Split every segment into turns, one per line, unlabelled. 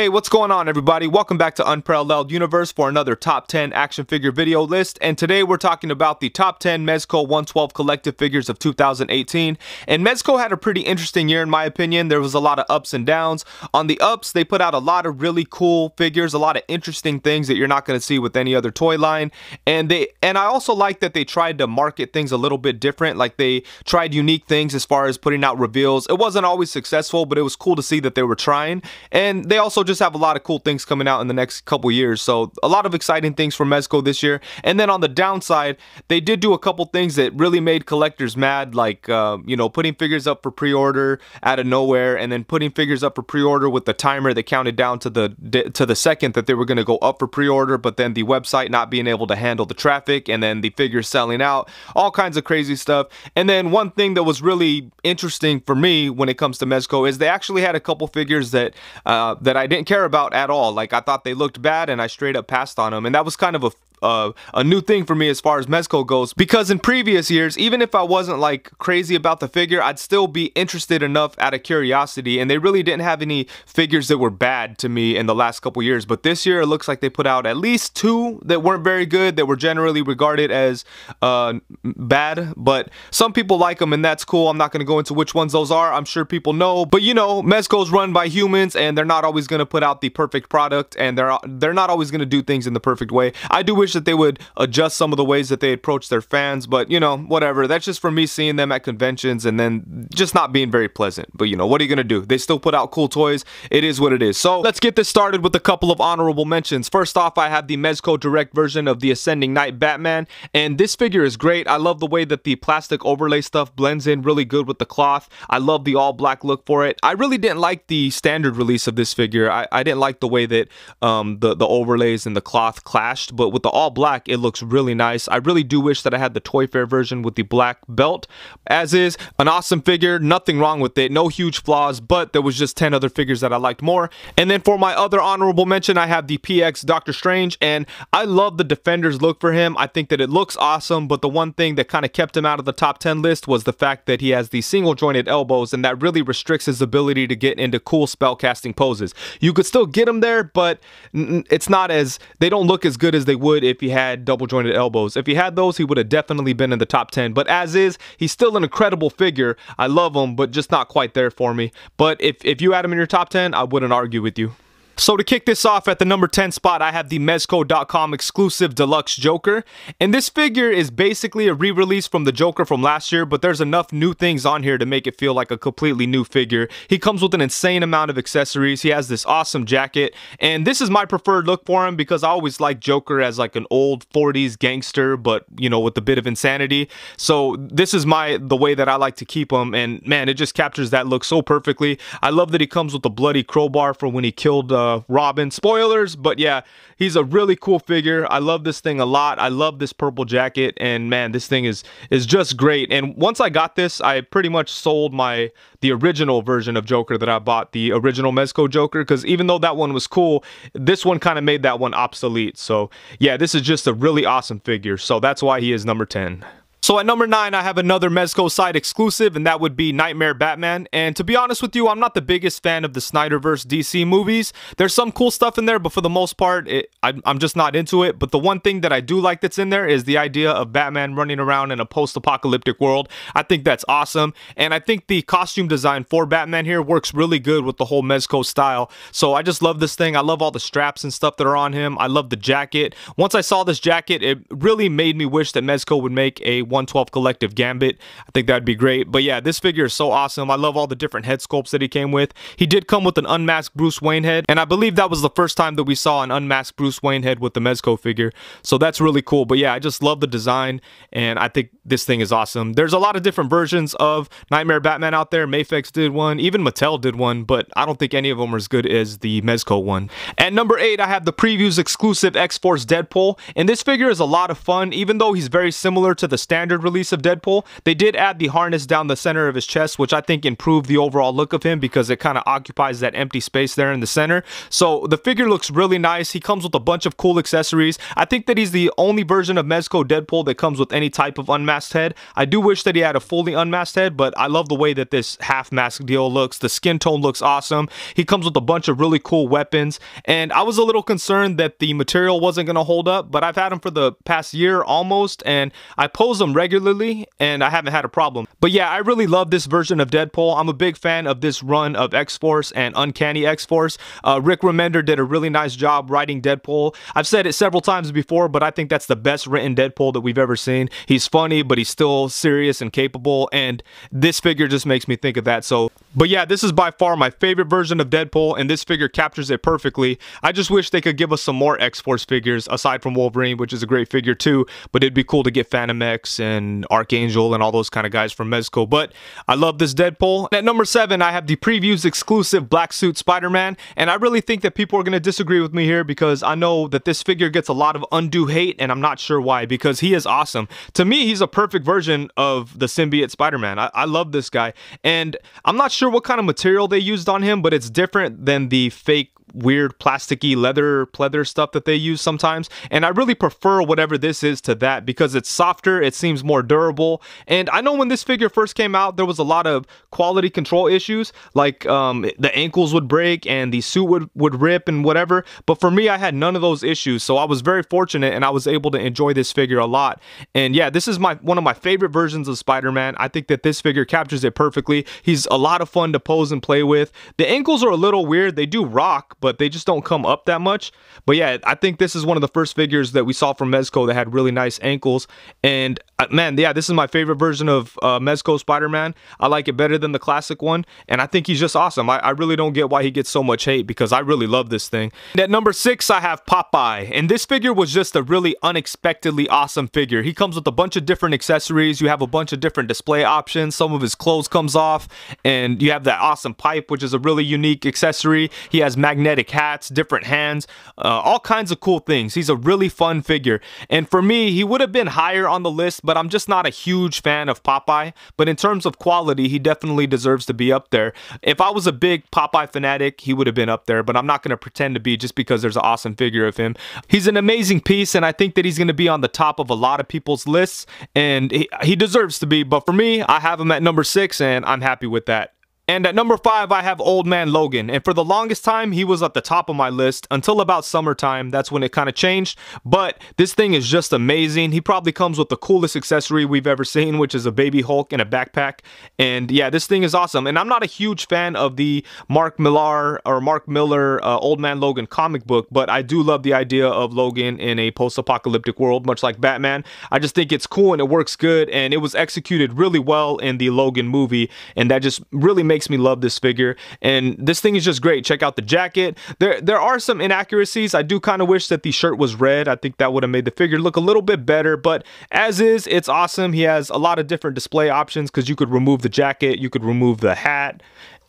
Hey, what's going on everybody? Welcome back to Unparalleled Universe for another top 10 action figure video list, and today we're talking about the top 10 Mezco 112 collective figures of 2018. And Mezco had a pretty interesting year in my opinion. There was a lot of ups and downs. On the ups, they put out a lot of really cool figures, a lot of interesting things that you're not going to see with any other toy line. And I also like that they tried to market things a little bit different. Like they tried unique things as far as putting out reveals. It wasn't always successful, but it was cool to see that they were trying. And they also just have a lot of cool things coming out in the next couple years, so a lot of exciting things for Mezco this year. And then on the downside, they did do a couple things that really made collectors mad, like you know, putting figures up for pre-order out of nowhere, and then putting figures up for pre-order with the timer that counted down to the second that they were going to go up for pre-order, but then the website not being able to handle the traffic, and then the figures selling out, all kinds of crazy stuff. And then one thing that was really interesting for me when it comes to Mezco is they actually had a couple figures that I didn't care about at all. Like, I thought they looked bad and I straight up passed on them, and that was kind of a new thing for me as far as Mezco goes, because in previous years, even if I wasn't like crazy about the figure, I'd still be interested enough out of curiosity, and they really didn't have any figures that were bad to me in the last couple years. But this year it looks like they put out at least two that weren't very good, that were generally regarded as bad, but some people like them and that's cool. I'm not going to go into which ones those are. I'm sure people know, but you know, Mezco's run by humans and they're not always going to put out the perfect product, and they're not always going to do things in the perfect way. I do wish that they would adjust some of the ways that they approach their fans, but you know, whatever. That's just for me seeing them at conventions and then just not being very pleasant. But you know, what are you gonna do? They still put out cool toys. It is what it is. So let's get this started with a couple of honorable mentions. First off, I have the Mezco direct version of the Ascending Knight Batman, and this figure is great. I love the way that the plastic overlay stuff blends in really good with the cloth. I love the all black look for it. I really didn't like the standard release of this figure. I didn't like the way that the overlays and the cloth clashed, but with the all black, it looks really nice. I really do wish that I had the Toy Fair version with the black belt. As is, an awesome figure, nothing wrong with it, no huge flaws, but there was just 10 other figures that I liked more. And then for my other honorable mention, I have the PX Dr.Strange, and I love the Defender's look for him. I think that it looks awesome, but the one thing that kind of kept him out of the top 10 list was the fact that he has the single jointed elbows, and that really restricts his ability to get into cool spellcasting poses. You could still get him there, but it's not as, they don't look as good as they would if he had double jointed elbows. If he had those, he would have definitely been in the top 10. But as is, he's still an incredible figure. I love him, but just not quite there for me. But if you had him in your top 10, I wouldn't argue with you. So to kick this off, at the number 10 spot, I have the Mezco.com exclusive Deluxe Joker. And this figure is basically a re-release from the Joker from last year, but there's enough new things on here to make it feel like a completely new figure. He comes with an insane amount of accessories. He has this awesome jacket, and this is my preferred look for him because I always like Joker as like an old 40s gangster, but you know, with a bit of insanity. So this is the way that I like to keep him, and man, it just captures that look so perfectly. I love that he comes with a bloody crowbar for when he killed Robin. Spoilers, but yeah, he's a really cool figure. I love this thing a lot. I love this purple jacket, and man, this thing is just great. And once I got this, I pretty much sold the original version of Joker that I bought, the original Mezco Joker, because even though that one was cool, this one kind of made that one obsolete. So yeah, this is just a really awesome figure, so that's why he is number 10. So at number 9, I have another Mezco side exclusive, and that would be Knightmare Batman. And to be honest with you, I'm not the biggest fan of the Snyderverse DC movies. There's some cool stuff in there, but for the most part, I'm just not into it. But the one thing that I do like that's in there is the idea of Batman running around in a post-apocalyptic world. I think that's awesome. And I think the costume design for Batman here works really good with the whole Mezco style. So I just love this thing. I love all the straps and stuff that are on him. I love the jacket. Once I saw this jacket, it really made me wish that Mezco would make a 112 collective Gambit. I think that'd be great. But yeah, this figure is so awesome. I love all the different head sculpts that he came with. He did come with an unmasked Bruce Wayne head, and I believe that was the first time that we saw an unmasked Bruce Wayne head with the Mezco figure. So that's really cool. But yeah, I just love the design, and I think this thing is awesome. There's a lot of different versions of Knightmare Batman out there. Mafex did one, even Mattel did one, but I don't think any of them are as good as the Mezco one. At number 8, I have the Previews exclusive X-Force Deadpool, and this figure is a lot of fun, even though he's very similar to the standard standard release of Deadpool. They did add the harness down the center of his chest, which I think improved the overall look of him because it kind of occupies that empty space there in the center. So the figure looks really nice. He comes with a bunch of cool accessories. I think that he's the only version of Mezco Deadpool that comes with any type of unmasked head. I do wish that he had a fully unmasked head, but I love the way that this half mask deal looks. The skin tone looks awesome. He comes with a bunch of really cool weapons, and I was a little concerned that the material wasn't going to hold up, but I've had him for the past year almost, and I pose them regularly, and I haven't had a problem. But yeah, I really love this version of Deadpool. I'm a big fan of this run of X-Force and Uncanny X-Force. Rick Remender did a really nice job writing Deadpool. I've said it several times before, but I think that's the best written Deadpool that we've ever seen. He's funny, but he's still serious and capable, and this figure just makes me think of that. So, but yeah, this is by far my favorite version of Deadpool, and this figure captures it perfectly. I just wish they could give us some more X-Force figures aside from Wolverine, which is a great figure too, but it'd be cool to get Phantom X and Archangel and all those kind of guys from Mezco. But I love this Deadpool. At number 7, I have the previews exclusive black suit Spider-Man, and I really think that people are going to disagree with me here because I know that this figure gets a lot of undue hate, and I'm not sure why, because he is awesome. To me, he's a perfect version of the symbiote Spider-Man. I love this guy, and I'm not sure what kind of material they used on him, but it's different than the fake weird plasticky leather pleather stuff that they use sometimes, and I really prefer whatever this is to that because it's softer, it seems more durable. And I know when this figure first came out, there was a lot of quality control issues, like the ankles would break and the suit would rip and whatever, but for me, I had none of those issues, so I was very fortunate and I was able to enjoy this figure a lot. And yeah, this is one of my favorite versions of Spider-Man. I think that this figure captures it perfectly. He's a lot of fun to pose and play with. The ankles are a little weird, they do rock, but they just don't come up that much. But yeah, I think this is one of the first figures that we saw from Mezco that had really nice ankles. And man, yeah, this is my favorite version of Mezco Spider-Man. I like it better than the classic one, and I think he's just awesome. I really don't get why he gets so much hate because I really love this thing. And at number 6, I have Popeye, and this figure was just a really unexpectedly awesome figure. He comes with a bunch of different accessories. You have a bunch of different display options. Some of his clothes comes off, and you have that awesome pipe, which is a really unique accessory. He has magnetic hats, different hands, all kinds of cool things. He's a really fun figure, and for me, he would have been higher on the list, but I'm just not a huge fan of Popeye. But in terms of quality, he definitely deserves to be up there. If I was a big Popeye fanatic, he would have been up there, but I'm not going to pretend to be just because there's an awesome figure of him. He's an amazing piece, and I think that he's going to be on the top of a lot of people's lists, and he deserves to be. But for me, I have him at number 6, and I'm happy with that. And at number 5, I have Old Man Logan, and for the longest time, he was at the top of my list until about summertime. That's when it kind of changed, but this thing is just amazing. He probably comes with the coolest accessory we've ever seen, which is a baby Hulk in a backpack, and yeah, this thing is awesome. And I'm not a huge fan of the Mark Millar Old Man Logan comic book, but I do love the idea of Logan in a post-apocalyptic world, much like Batman. I just think it's cool and it works good, and it was executed really well in the Logan movie, and that just really makes me love this figure. And this thing is just great. Check out the jacket. There are some inaccuracies. I do kind of wish that the shirt was red. I think that would have made the figure look a little bit better, but as is, it's awesome. He has a lot of different display options because you could remove the jacket, you could remove the hat,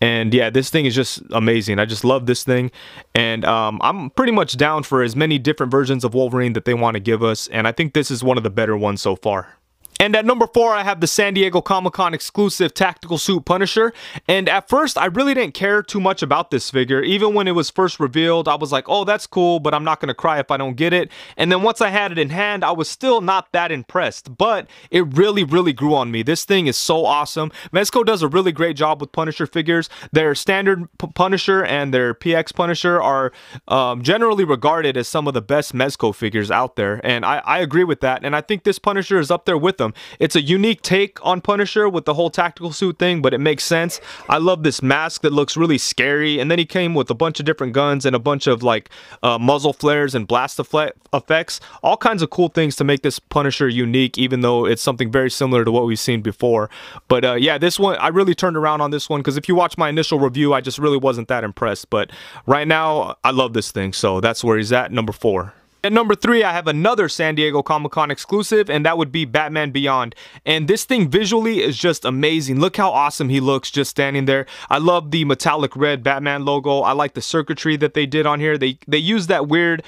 and yeah, this thing is just amazing. I just love this thing, and I'm pretty much down for as many different versions of Wolverine that they want to give us, and I think this is one of the better ones so far. And at number 4, I have the San Diego Comic-Con exclusive tactical suit Punisher. And at first, I really didn't care too much about this figure. Even when it was first revealed, I was like, oh, that's cool, but I'm not going to cry if I don't get it. And then once I had it in hand, I was still not that impressed. But it really, really grew on me. This thing is so awesome. Mezco does a really great job with Punisher figures. Their standard Punisher and their PX Punisher are generally regarded as some of the best Mezco figures out there. And I agree with that. And I think this Punisher is up there with them. It's a unique take on Punisher with the whole tactical suit thing, but it makes sense. I love this mask that looks really scary, and then he came with a bunch of different guns and a bunch of like muzzle flares and blast effects, all kinds of cool things to make this Punisher unique, even though it's something very similar to what we've seen before. But yeah, this one, I really turned around on this one, because if you watch my initial review, I just really wasn't that impressed. But right now, I love this thing, so that's where he's at, number 4. At number 3, I have another San Diego Comic-Con exclusive, and that would be Batman Beyond. And this thing visually is just amazing. Look how awesome he looks just standing there. I love the metallic red Batman logo. I like the circuitry that they did on here. They use that weird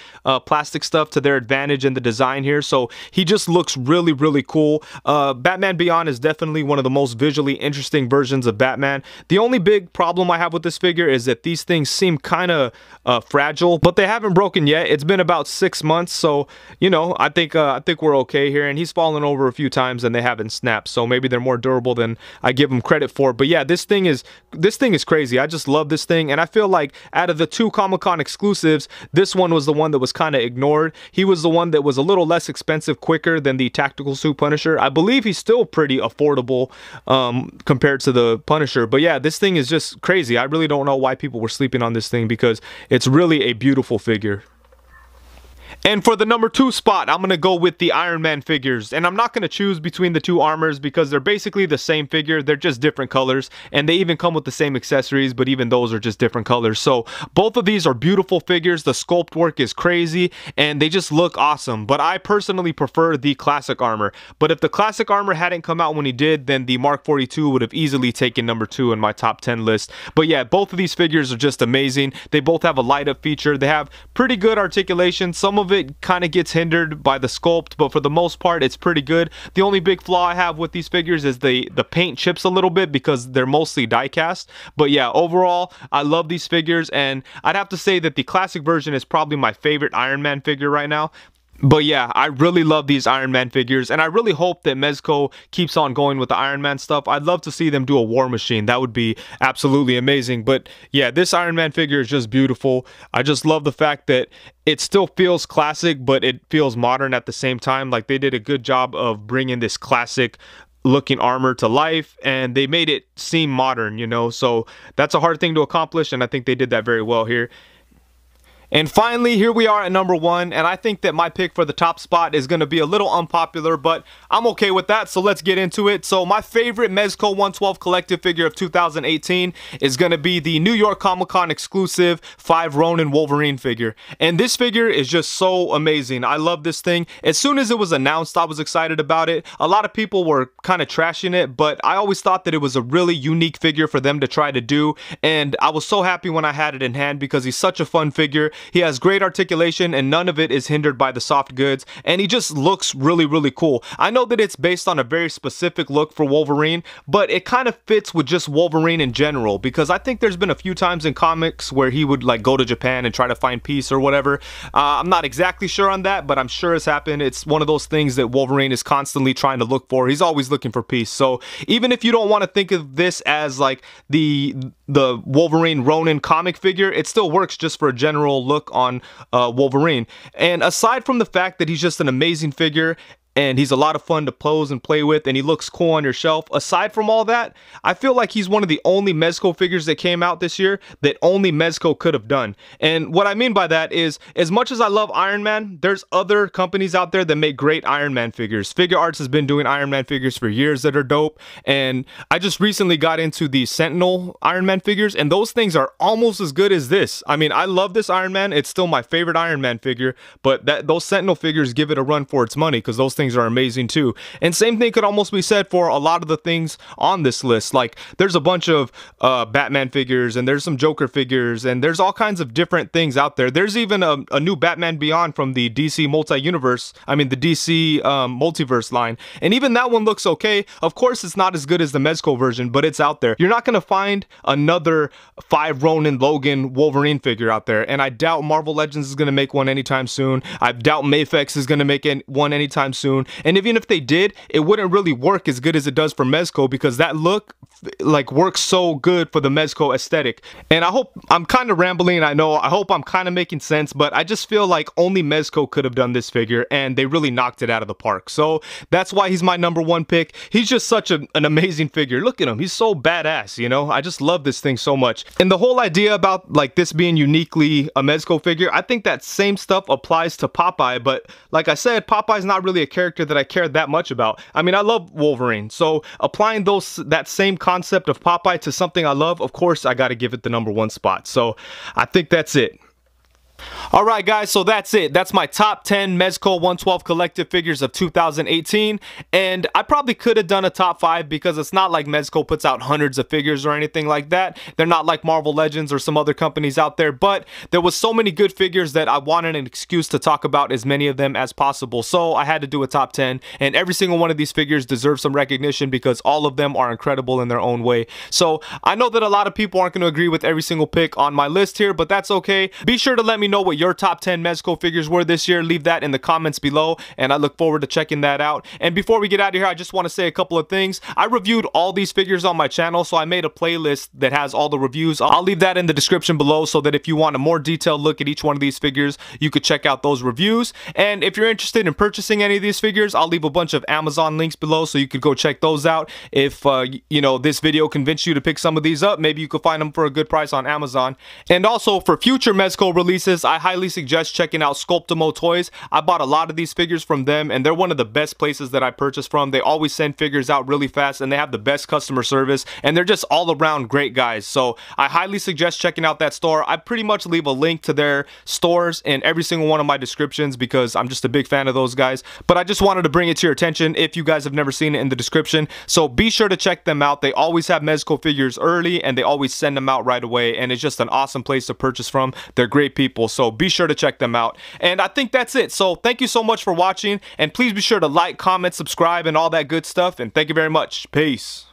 plastic stuff to their advantage in the design here, so he just looks really, really cool. Batman Beyond is definitely one of the most visually interesting versions of Batman. The only big problem I have with this figure is that these things seem kind of fragile, but they haven't broken yet. It's been about 6 months, so you know, I think we're okay here. And he's fallen over a few times and they haven't snapped, so maybe they're more durable than I give him credit for. But yeah, this thing is crazy. I just love this thing, and I feel like out of the 2 Comic-Con exclusives, this one was the one that was kind of ignored. He was the one that was a little less expensive, quicker than the Tactical Suit Punisher. I believe he's still pretty affordable compared to the Punisher. But yeah, this thing is just crazy. I really don't know why people were sleeping on this thing, because it's really a beautiful figure. And for the number 2 spot, I'm going to go with the Iron Man figures. And I'm not going to choose between the 2 armors because they're basically the same figure. They're just different colors. And they even come with the same accessories, but even those are just different colors. So both of these are beautiful figures. The sculpt work is crazy and they just look awesome. But I personally prefer the classic armor. But if the classic armor hadn't come out when he did, then the Mark 42 would have easily taken number 2 in my top 10 list. But yeah, both of these figures are just amazing. They both have a light up feature. They have pretty good articulation. Some of it kind of gets hindered by the sculpt, but for the most part it's pretty good. The only big flaw I have with these figures is the paint chips a little bit because they're mostly die cast. But yeah, overall I love these figures, and I'd have to say that the classic version is probably my favorite Iron Man figure right now. But yeah, I really love these Iron Man figures, and I really hope that Mezco keeps on going with the Iron Man stuff. I'd love to see them do a War Machine. That would be absolutely amazing. But yeah, this Iron Man figure is just beautiful. I just love the fact that it still feels classic, but it feels modern at the same time. Like, they did a good job of bringing this classic looking armor to life, and they made it seem modern, you know? So that's a hard thing to accomplish, and I think they did that very well here. And finally, here we are at number 1, and I think that my pick for the top spot is going to be a little unpopular, but I'm okay with that, so let's get into it. So my favorite Mezco 112 collective figure of 2018 is going to be the New York Comic Con exclusive 5 Ronin Wolverine figure. And this figure is just so amazing. I love this thing. As soon as it was announced, I was excited about it. A lot of people were kind of trashing it, but I always thought that it was a really unique figure for them to try to do, and I was so happy when I had it in hand because he's such a fun figure. He has great articulation and none of it is hindered by the soft goods, and he just looks really, really cool. I know that it's based on a very specific look for Wolverine, but it kind of fits with just Wolverine in general, because I think there's been a few times in comics where he would like go to Japan and try to find peace or whatever. I'm not exactly sure on that, but I'm sure it's happened. It's one of those things that Wolverine is constantly trying to look for. He's always looking for peace. So even if you don't want to think of this as like the Wolverine Ronin comic figure, it still works just for a general look on Wolverine. And aside from the fact that he's just an amazing figure and he's a lot of fun to pose and play with, and he looks cool on your shelf. Aside from all that, I feel like he's one of the only Mezco figures that came out this year that only Mezco could have done. And what I mean by that is, as much as I love Iron Man, there's other companies out there that make great Iron Man figures. Figure Arts has been doing Iron Man figures for years that are dope, and I just recently got into the Sentinel Iron Man figures, and those things are almost as good as this. I mean, I love this Iron Man. It's still my favorite Iron Man figure, but those Sentinel figures give it a run for its money because those things are amazing too. And same thing could almost be said for a lot of the things on this list. Like, there's a bunch of Batman figures, and there's some Joker figures, and there's all kinds of different things out there. There's even a new Batman Beyond from the DC multi-universe, I mean the DC multiverse line, and even that one looks okay. Of course it's not as good as the Mezco version, but it's out there. You're not going to find another 5 Ronin Logan Wolverine figure out there, and I doubt Marvel Legends is going to make one anytime soon. I doubt Mafex is going to make one anytime soon. And even if they did, it wouldn't really work as good as it does for Mezco, because that look like works so good for the Mezco aesthetic. And I hope I'm kind of rambling, I know, I hope I'm kind of making sense, but I just feel like only Mezco could have done this figure, and they really knocked it out of the park. So that's why he's my number 1 pick. He's just such an amazing figure. Look at him, he's so badass, you know? I just love this thing so much. And the whole idea about like this being uniquely a Mezco figure, I think that same stuff applies to Popeye, but like I said, Popeye's not really a character that I care that much about. I mean, I love Wolverine, so applying that same concept of Popeye to something I love, of course I gotta give it the number 1 spot. So I think that's it. Alright guys, so that's it. That's my top 10 Mezco 112 collective figures of 2018, and I probably could have done a top 5 because it's not like Mezco puts out hundreds of figures or anything like that. They're not like Marvel Legends or some other companies out there, but there was so many good figures that I wanted an excuse to talk about as many of them as possible, so I had to do a top 10, and every single one of these figures deserves some recognition because all of them are incredible in their own way. So I know that a lot of people aren't going to agree with every single pick on my list here, but that's okay. Be sure to let me know what your top 10 Mezco figures were this year. Leave that in the comments below, and I look forward to checking that out. And before we get out of here, I just want to say a couple of things. I reviewed all these figures on my channel, so I made a playlist that has all the reviews. I'll leave that in the description below so that if you want a more detailed look at each one of these figures, you could check out those reviews. And if you're interested in purchasing any of these figures, I'll leave a bunch of Amazon links below so you could go check those out. If you know, this video convinced you to pick some of these up, maybe you could find them for a good price on Amazon. And also for future Mezco releases, I highly suggest checking out Sculptomotoys. I bought a lot of these figures from them, and they're one of the best places that I purchase from. They always send figures out really fast, and they have the best customer service, and they're just all around great guys. So I highly suggest checking out that store. I pretty much leave a link to their stores in every single one of my descriptions because I'm just a big fan of those guys. But I just wanted to bring it to your attention if you guys have never seen it in the description. So be sure to check them out. They always have Mezco figures early, and they always send them out right away, and it's just an awesome place to purchase from. They're great people, so be sure to check them out. And I think that's it. So thank you so much for watching, and please be sure to like, comment, subscribe, and all that good stuff. And thank you very much. Peace.